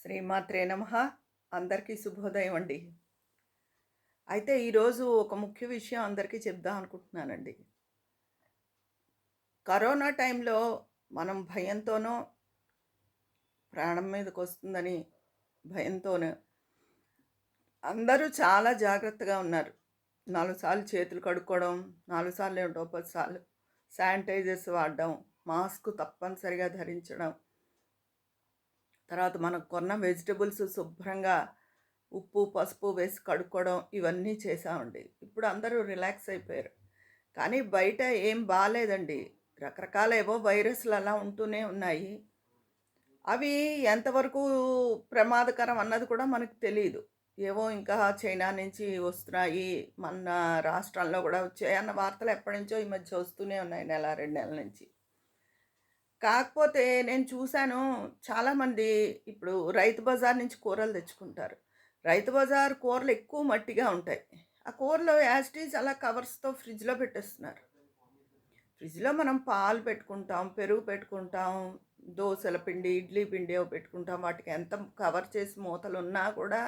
శ్రీమాత్రే నమః. అందరికీ శుభోదయం అండి. అయితే ఈరోజు ఒక ముఖ్య విషయం అందరికీ చెప్దాం అనుకుంటున్నానండి. కరోనా టైంలో మనం భయంతోనో, ప్రాణం మీదకొస్తుందని భయంతోనో అందరూ చాలా జాగ్రత్తగా ఉన్నారు. 4 సార్లు చేతులు కడుక్కోవడం, 4 సార్లు ఏమిటో 10 సార్లు శానిటైజర్స్ వాడడం, మాస్క్ తప్పనిసరిగా ధరించడం, తర్వాత మనం కొన్న వెజిటబుల్స్ శుభ్రంగా ఉప్పు, పసుపు వేసి కడుక్కోవడం ఇవన్నీ చేశామండి. ఇప్పుడు అందరూ రిలాక్స్ అయిపోయారు. కానీ బయట ఏం బాలేదండి. రకరకాల ఏవో వైరస్‌లు అలా ఉంటూనే ఉన్నాయి. అవి ఎంతవరకు ప్రమాదకరం అన్నది కూడా మనకు తెలీదు. ఏవో ఇంకా చైనా నుంచి వస్తున్నాయి. మన రాష్ట్రాల్లో కూడా వచ్చాయన్న వార్తలు ఎప్పటినుంచో ఈ మధ్య వస్తూనే ఉన్నాయి. నెల, 2 నెలల నుంచి. కాకపోతే నేను చూసాను చాలామంది ఇప్పుడు రైతు బజార్ నుంచి కూరలు తెచ్చుకుంటారు. రైతు బజార్ కూరలు ఎక్కువ మట్టిగా ఉంటాయి. ఆ కూరలు యాజ్ ఇట్ ఈజ్ అలా కవర్స్‌తో ఫ్రిడ్జ్‌లో పెట్టేస్తున్నారు. ఫ్రిడ్జ్‌లో మనం పాలు పెట్టుకుంటాం, పెరుగు పెట్టుకుంటాం, దోసల పిండి, ఇడ్లీ పిండి అవి పెట్టుకుంటాం. వాటికి ఎంత కవర్ చేసి మూతలున్నా కూడా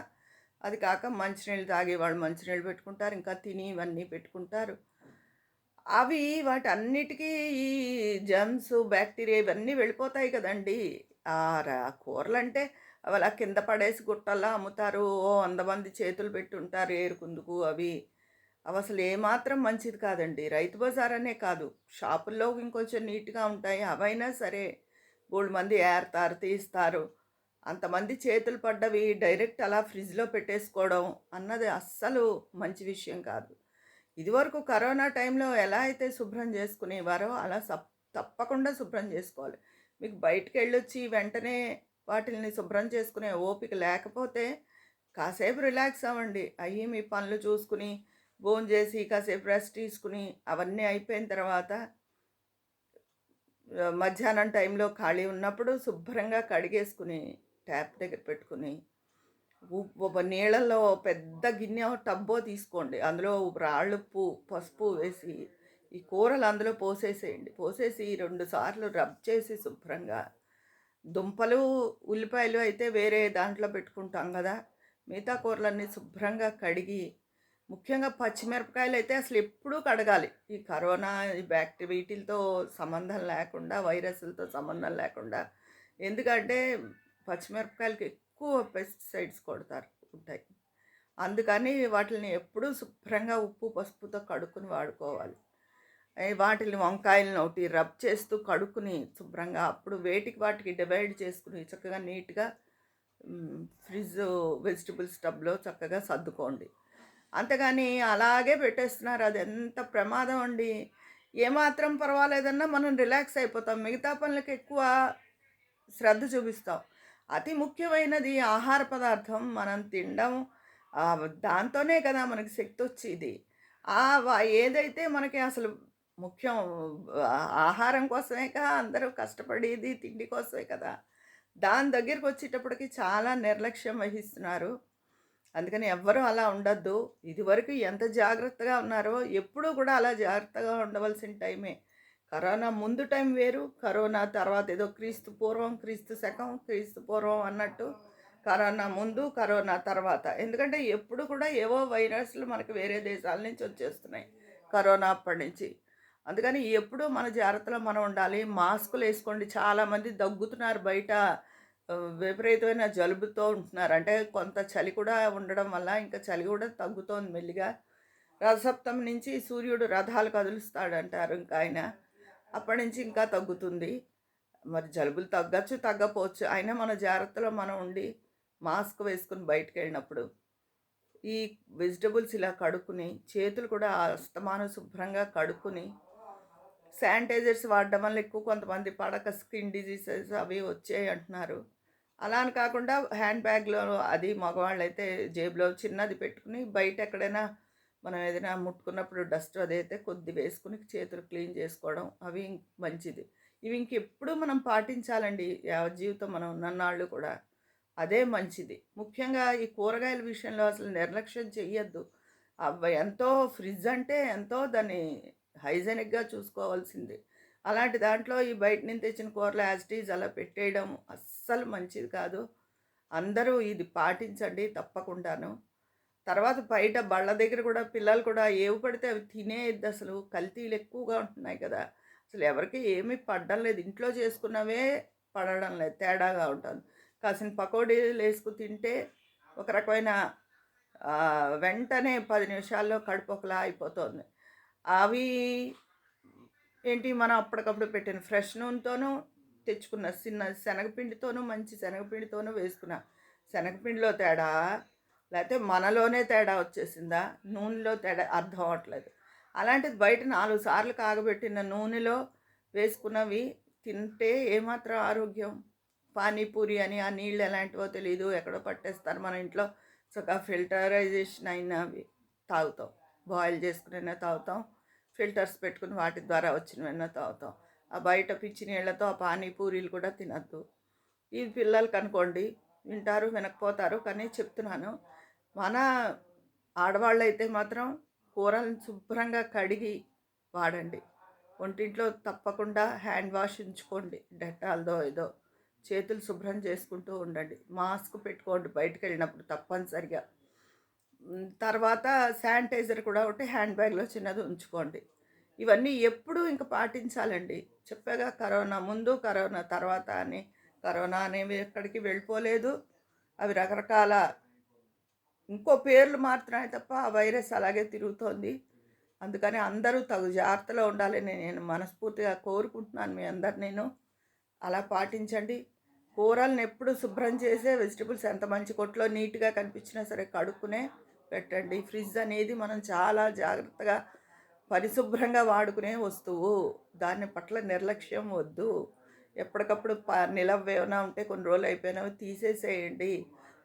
అది కాక మంచినీళ్ళు తాగేవాళ్ళు మంచినీళ్ళు పెట్టుకుంటారు. ఇంకా తిని ఇవన్నీ పెట్టుకుంటారు. అవి వాటన్నిటికీ ఈ జెర్మ్స్, బాక్టీరియా ఇవన్నీ వెళ్ళిపోతాయి కదండీ! కూరలంటే అవలా కింద పడేసి గుట్టల్లా అమ్ముతారు. ఓ 100 మంది చేతులు పెట్టుంటారు ఏరుకుందుకు అవి. అవసలు ఏమాత్రం మంచిది కాదండి. రైతు బజారనే కాదు, షాపుల్లో ఇంకొంచెం నీట్‌గా ఉంటాయి. అవైనా సరే బోలెడుమంది ఏరతారు, తీస్తారు. అంతమంది చేతులు పడ్డవి డైరెక్ట్ అలా ఫ్రిడ్జ్‌లో పెట్టేసుకోవడం అన్నది అస్సలు మంచి విషయం కాదు. ఇదివరకు కరోనా టైంలో ఎలా అయితే శుభ్రం చేసుకునేవారో అలా తప్పకుండా శుభ్రం చేసుకోవాలి. మీకు బయటికెళ్ళొచ్చి వెంటనే వాటిల్ని శుభ్రం చేసుకునే ఓపిక లేకపోతే కాసేపు రిలాక్స్ అవ్వండి. అయ్యి మీ పనులు చూసుకుని, భోంచేసి కాసేపు రెస్ట్ తీసుకుని అవన్నీ అయిపోయిన తర్వాత మధ్యాహ్నం టైంలో ఖాళీ ఉన్నప్పుడు శుభ్రంగా కడిగేసుకుని ట్యాప్ దగ్గర పెట్టుకుని ఒక నీళ్ళల్లో పెద్ద గిన్నె టబ్బో తీసుకోండి. అందులో రాళ్ళుప్పు, పసుపు వేసి ఈ కూరలు అందులో పోసేసేయండి. పోసేసి 2 సార్లు రబ్ చేసి శుభ్రంగా దుంపలు, ఉల్లిపాయలు అయితే వేరే దాంట్లో పెట్టుకుంటాం గదా! మిగతా కూరలన్నీ శుభ్రంగా కడిగి, ముఖ్యంగా పచ్చిమిరపకాయలైతే అసలెప్పుడూ కడగాలి. ఈ కరోనా, ఈ వీటిలతో సంబంధం లేకుండా, వైరస్‌లతో సంబంధం లేకుండా. ఎందుకంటే పచ్చిమిరపకాయలకి ఎక్కువ పెస్టిసైడ్స్ కొడతారు ఉంటాయి. అందుకని వాటిల్ని ఎప్పుడూ శుభ్రంగా ఉప్పు, పసుపుతో కడుక్కొని వాడుకోవాలి. వాటిల్ని వంకాయలను ఒకటి రబ్ చేస్తూ కడుక్కుని శుభ్రంగా అప్పుడు వేటికి వాటికి డివైడ్ చేసుకుని చక్కగా నీట్‌గా ఫ్రిడ్జ్ వెజిటబుల్స్ టబ్‌లో చక్కగా సర్దుకోండి. అంతేగాని అలాగే పెట్టేస్తున్నారు. అదెంత ప్రమాదం అండి. ఏమాత్రం పర్వాలేదన్నా మనం రిలాక్స్ అయిపోతాం. మిగతా పనులకి ఎక్కువ శ్రద్ధ చూపిస్తాం. అతి ముఖ్యమైనది ఆహార పదార్థం మనం తినడం. దాంతోనే కదా మనకి శక్తొచ్చేది. ఏదైతే మనకి అసలు ముఖ్యం, ఆహారం కోసమేగా అందరూ కష్టపడేది, తిండి కోసమే కదా! దాని దగ్గరకొచ్చేటప్పటికి చాలా నిర్లక్ష్యం వహిస్తున్నారు. అందుకని ఎవ్వరూ అలా ఉండొద్దు. ఇదివరకు ఎంత జాగ్రత్తగా ఉన్నారో ఎప్పుడూ కూడా అలా జాగ్రత్తగా ఉండవలసిన టైమే. కరోనా ముందు టైం వేరు, కరోనా తర్వాత ఏదో క్రీస్తు పూర్వం, క్రీస్తు శకం, క్రీస్తు పూర్వం అన్నట్టు కరోనా ముందు, కరోనా తర్వాత. ఎందుకంటే ఎప్పుడు కూడా ఏవో వైరస్‌లు మనకు వేరే దేశాల నుంచి వచ్చేస్తున్నాయి. కరోనా అప్పటినుంచి. అందుకని ఎప్పుడూ మన జాగ్రత్తలో మనం ఉండాలి. మాస్కులేసుకోండి. చాలామంది దగ్గుతున్నారు బయట. విపరీతమైన జలుబుతో ఉంటున్నారు. అంటే కొంత చలి కూడా ఉండడం వల్ల ఇంకా చలి కూడా తగ్గుతోంది మెల్లిగా. రథసప్తమి నుంచి సూర్యుడు రథాలు కదులుస్తాడంటారు ఇంకాయన. అప్పటినుంచి ఇంకా తగ్గుతుంది. మరి జలుబులు తగ్గచ్చు, తగ్గపోవచ్చు. అయినా మన జాగ్రత్తలో మనం ఉండి మాస్క్ వేసుకొని బయటికెళ్ళినప్పుడు ఈ వెజిటబుల్స్ ఇలా కడుక్కుని, చేతులు కూడా అస్తమానం శుభ్రంగా కడుక్కుని, శానిటైజర్స్ వాడడం వల్ల ఎక్కువ కొంతమంది పడక స్కిన్ డిజీజెస్ అవి వచ్చాయి అంటున్నారు. అలా అని కాకుండా హ్యాండ్ బ్యాగ్‌లో అది మగవాళ్ళైతే జేబులో చిన్నది పెట్టుకుని బయట ఎక్కడైనా మనం ఏదైనా ముట్టుకున్నప్పుడు డస్ట్ అదైతే కొద్ది వేసుకుని చేతులు క్లీన్ చేసుకోవడం అవి మంచిది. ఇవి ఇంకెప్పుడు మనం పాటించాలండి జీవితం మనం ఉన్నన్నాళ్ళు కూడా. అదే మంచిది. ముఖ్యంగా ఈ కూరగాయల విషయంలో అసలు నిర్లక్ష్యం చెయ్యొద్దు. ఎంతో ఫ్రిడ్జ్ అంటే ఎంతో దాన్ని హైజెనిక్‌గా చూసుకోవాల్సింది. అలాంటి దాంట్లో ఈ బయట నుంచి తెచ్చిన కూరలు యాజ్ ఇట్ ఈజ్ అలా పెట్టేయడం అస్సలు మంచిది కాదు. అందరూ ఇది పాటించండి తప్పకుండాను. తర్వాత బయట బళ్ళ దగ్గర కూడా పిల్లలు కూడా ఏవి పడితే అవి తినేయద్దు అసలు. కల్తీలు ఎక్కువగా ఉంటున్నాయి కదా! అసలు ఎవరికీ ఏమీ పడడం లేదు. ఇంట్లో చేసుకున్నవే పడడం లేదు. తేడాగా ఉంటుంది. కాసిన పకోడీలేసుకు తింటే ఒక రకమైన వెంటనే 10 నిమిషాల్లో కడుపు ఒకలా అయిపోతుంది. అవి ఏంటి మనం అప్పటికప్పుడు పెట్టిన ఫ్రెష్ నూనెతోనూ తెచ్చుకున్న శనగపిండితోనూ మంచి శనగపిండితోనూ వేసుకున్న శనగపిండిలో తేడా, లేతే మనలోనే తేడా వచ్చేసిందా? నూనెలో తేడా అర్థం అవ్వట్లేదు. అలాంటిది బయట 4 సార్లు కాగబెట్టిన నూనెలో వేసుకున్నవి తింటే ఏమాత్రం ఆరోగ్యం? పానీపూరి అని ఆ నీళ్ళు ఎలాంటివో తెలీదు. ఎక్కడో పట్టేస్తారు. మన ఇంట్లో చక్కగా ఫిల్టరైజేషన్ అయినవి తాగుతాం. బాయిల్ చేసుకునైనా తాగుతాం. ఫిల్టర్స్ పెట్టుకుని వాటి ద్వారా వచ్చినవైనా తాగుతాం. ఆ బయట పిచ్చి నీళ్ళతో ఆ పానీపూరీలు కూడా తినొద్దు. ఈ పిల్లలకి అనుకోండి వింటారు, వినకపోతారు, కానీ చెప్తున్నాను. మన ఆడవాళ్ళైతే మాత్రం కూరలను శుభ్రంగా కడిగి వాడండి. వంటింట్లో తప్పకుండా హ్యాండ్ వాష్ ఉంచుకోండి. డెటాల్‌దో ఏదో చేతులు శుభ్రం చేసుకుంటూ ఉండండి. మాస్క్ పెట్టుకోండి బయటికెళ్ళినప్పుడు తప్పనిసరిగా. తర్వాత శానిటైజర్ కూడా ఒకటి హ్యాండ్ బ్యాగ్‌లో చిన్నది ఉంచుకోండి. ఇవన్నీ ఎప్పుడూ ఇంక పాటించాలండి. చెప్పాగా కరోనా ముందు, కరోనా తర్వాత అని. కరోనా అనేవి ఎక్కడికి వెళ్ళిపోలేదు. అవి రకరకాల ఇంకో పేర్లు మారుతున్నాయి తప్ప ఆ వైరస్ అలాగే తిరుగుతోంది. అందుకని అందరూ తగు జాగ్రత్తలో ఉండాలని నేను మనస్ఫూర్తిగా కోరుకుంటున్నాను మీ అందరినీను. అలా పాటించండి. కూరలను ఎప్పుడు శుభ్రం చేసే వెజిటబుల్స్ ఎంత మంచి కొట్లో నీట్‌గా కనిపించినా సరే కడుక్కునే పెట్టండి. ఫ్రిడ్జ్ అనేది మనం చాలా జాగ్రత్తగా పరిశుభ్రంగా వాడుకునే వస్తువు. దాని పట్ల నిర్లక్ష్యం వద్దు. ఎప్పటికప్పుడు నిలవేమైనా ఉంటే కొన్ని రోజులు అయిపోయినవి తీసేసేయండి.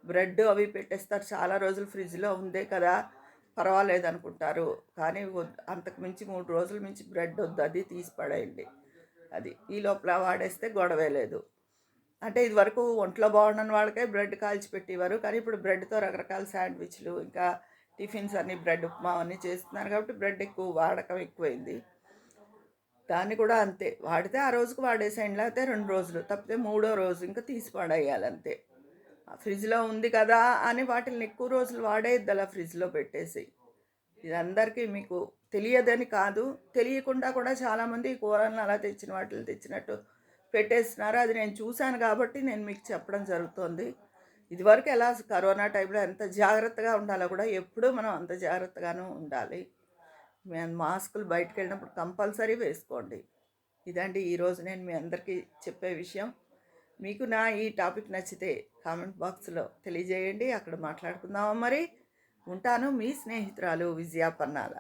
బ్రెడ్ అవి పెట్టేస్తారు. చాలా రోజులు ఫ్రిడ్జ్‌లో ఉందే కదా పర్వాలేదనుకుంటారు. కానీ అంతకు మించి 3 రోజుల మించి బ్రెడ్ వద్దు. అది తీసి పడేయండి. అది. ఈ లోపల వాడేస్తే గొడవే లేదు. అంటే ఇదివరకు ఒంట్లో బాగుండని వాళ్ళకే బ్రెడ్ కాల్చి పెట్టేవారు. కానీ ఇప్పుడు బ్రెడ్‌తో రకరకాల శాండ్‌విచ్‌లు, ఇంకా టిఫిన్స్ అన్నీ బ్రెడ్ ఉప్మా అవన్నీ చేస్తున్నారు కాబట్టి బ్రెడ్ ఎక్కువ వాడకం ఎక్కువైంది. దాన్ని కూడా అంతే. వాడితే ఆ రోజుకి వాడేసేయండి. లేకపోతే 2 రోజులు. తప్పితే మూడో రోజు ఇంక తీసి పడేయాలంతే. ఫ్రిడ్జ్‌లో ఉంది కదా అని వాటిల్ని ఎక్కువ రోజులు వాడేయొద్దు అలా ఫ్రిడ్జ్‌లో పెట్టేసి. ఇది అందరికీ మీకు తెలియదని కాదు. తెలియకుండా కూడా చాలామంది ఈ కూరలను అలా తెచ్చిన వాటిని తెచ్చినట్టు పెట్టేస్తున్నారు. అది నేను చూశాను కాబట్టి నేను మీకు చెప్పడం జరుగుతోంది. ఇదివరకు ఎలా కరోనా టైంలో ఎంత జాగ్రత్తగా ఉండాలో కూడా ఎప్పుడూ మనం అంత జాగ్రత్తగాను ఉండాలి. మాస్కులు బయటికెళ్ళినప్పుడు కంపల్సరీ వేసుకోండి. ఇదండి ఈరోజు నేను మీ అందరికీ చెప్పే విషయం. మీకు నా ఈ టాపిక్ నచ్చితే కామెంట్ బాక్స్‌లో తెలియజేయండి. అక్కడ మాట్లాడుకుందామా మరి. ఉంటాను. మీ స్నేహితురాలు విజయ పన్నాల.